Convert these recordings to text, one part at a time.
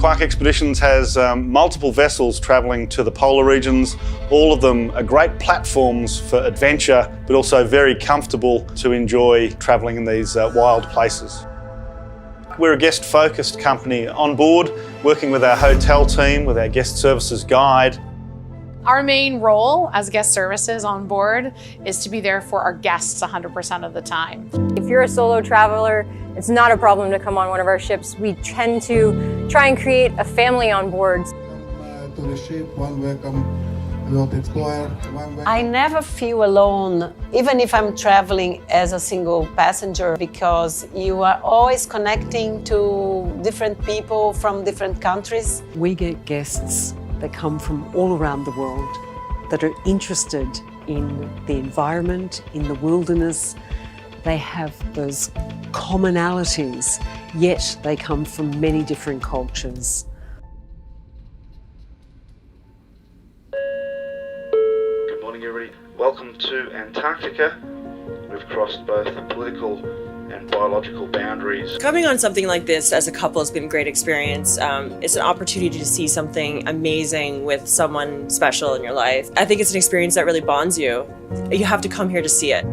Quark Expeditions has multiple vessels travelling to the polar regions. All of them are great platforms for adventure, but also very comfortable to enjoy travelling in these wild places. We're a guest-focused company on board, working with our hotel team, with our guest services guide. Our main role as guest services on board is to be there for our guests 100% of the time. If you're a solo traveler, it's not a problem to come on one of our ships. We tend to try and create a family on board. To the ship, one welcome, World Explorer, one welcome. I never feel alone, even if I'm traveling as a single passenger, because you are always connecting to different people from different countries. We get guests that come from all around the world that are interested in the environment, in the wilderness. They have those commonalities, yet they come from many different cultures. Good morning, everybody. Welcome to Antarctica. We've crossed both the political and biological boundaries. Coming on something like this as a couple has been a great experience. It's an opportunity to see something amazing with someone special in your life. I think it's an experience that really bonds you. You have to come here to see it.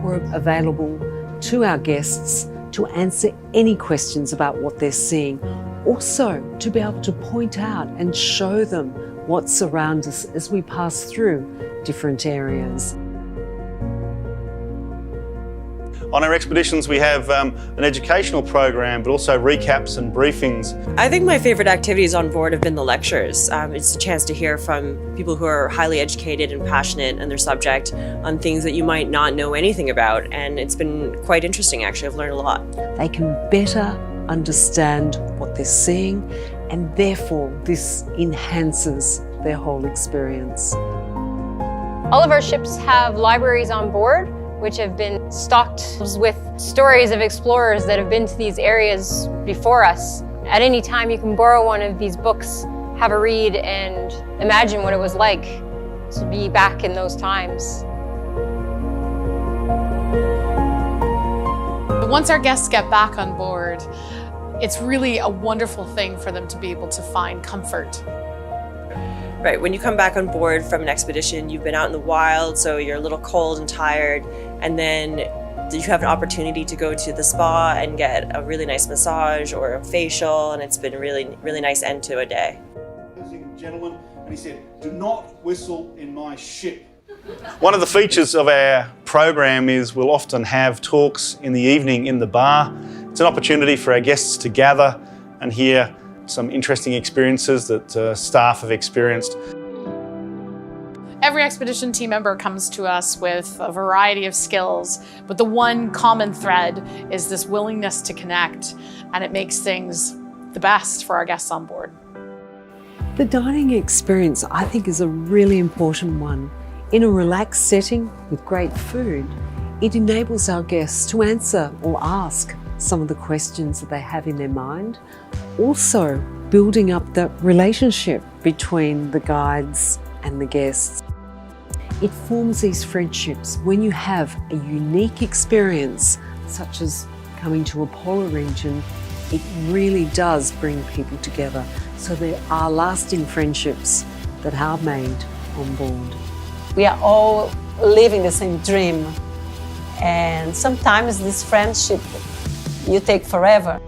We're available to our guests to answer any questions about what they're seeing. Also, to be able to point out and show them what's around us as we pass through different areas. On our expeditions, we have an educational program, but also recaps and briefings. I think my favorite activities on board have been the lectures. It's a chance to hear from people who are highly educated and passionate in their subject on things that you might not know anything about, and it's been quite interesting actually. I've learned a lot. They can better understand what they're seeing, and therefore this enhances their whole experience. All of our ships have libraries on board, which have been stocked with stories of explorers that have been to these areas before us. At any time, you can borrow one of these books, have a read, and imagine what it was like to be back in those times. Once our guests get back on board, it's really a wonderful thing for them to be able to find comfort. Right, when you come back on board from an expedition, you've been out in the wild, so you're a little cold and tired, and then you have an opportunity to go to the spa and get a really nice massage or a facial, and it's been a really nice end to a day. Gentleman, and he said, "Do not whistle in my ship." One of the features of our program is we'll often have talks in the evening in the bar. It's an opportunity for our guests to gather and hear some interesting experiences that staff have experienced. Every expedition team member comes to us with a variety of skills, but the one common thread is this willingness to connect, and it makes things the best for our guests on board. The dining experience, I think, is a really important one. In a relaxed setting with great food, it enables our guests to answer or ask some of the questions that they have in their mind. Also, building up the relationship between the guides and the guests. It forms these friendships when you have a unique experience, such as coming to a polar region. It really does bring people together. So there are lasting friendships that are made on board. We are all living the same dream, and sometimes this friendship you take forever.